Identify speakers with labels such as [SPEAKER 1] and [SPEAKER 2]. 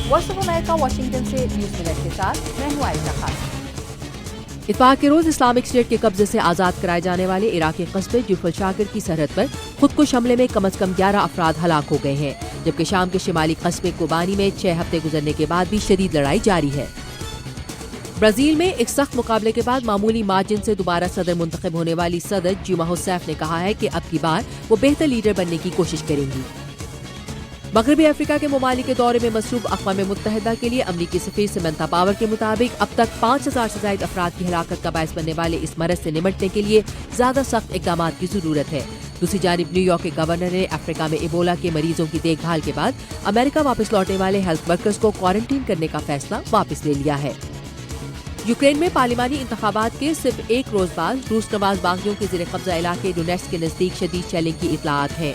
[SPEAKER 1] Voice of America Washington से news minute के साथ मैं हूं आयशा खान।
[SPEAKER 2] इत्तेफाक के रोज इस्लामिक स्टेट के कब्जे से आजाद कराए जाने वाले इराकी कस्बे जुफल शाकिर की सरहद पर खुदकुश हमले में कम से कम 11 अफराद हलाक हो गए हैं, जबकि शाम के शिमाली कस्बे कोबानी में 6 हफ्ते गुजरने के बाद भी शदीद लड़ाई जारी है। ब्राजील में एक सख्त मुकाबले के बाद मामूली मार्जिन से दोबारा सदर मुंतखब होने वाली सदर जिल्मा रूसेफ ने कहा है कि अब की बार वो बेहतर लीडर बनने की कोशिश करेंगी। मगरबी अफ्रीका के ममालिक के दौरे में मसरूफ अक़वाम मुत्तहिदा के लिए अमरीकी सफीर समंथा पावर के मुताबिक अब तक 5000 से ज्यादा अफराद की हलाकत का बायस बनने वाले इस मरज से निमटने के लिए ज्यादा सख्त इक़दाम की जरूरत है। दूसरी जानिब न्यूयॉर्क के गवर्नर ने अफ्रीका में इबोला के मरीजों की देखभाल के बाद अमेरिका वापस लौटने वाले हेल्थ वर्कर्स को क्वारंटीन करने का फैसला वापस ले लिया है। यूक्रेन में पार्लिमानी इंतखाबात के सिर्फ एक रोज बाद रूस नवाज बागियों के ज़ेर कब्जा इलाके डोनेट्स्क के नजदीक शदीद शेलिंग की इतलात है।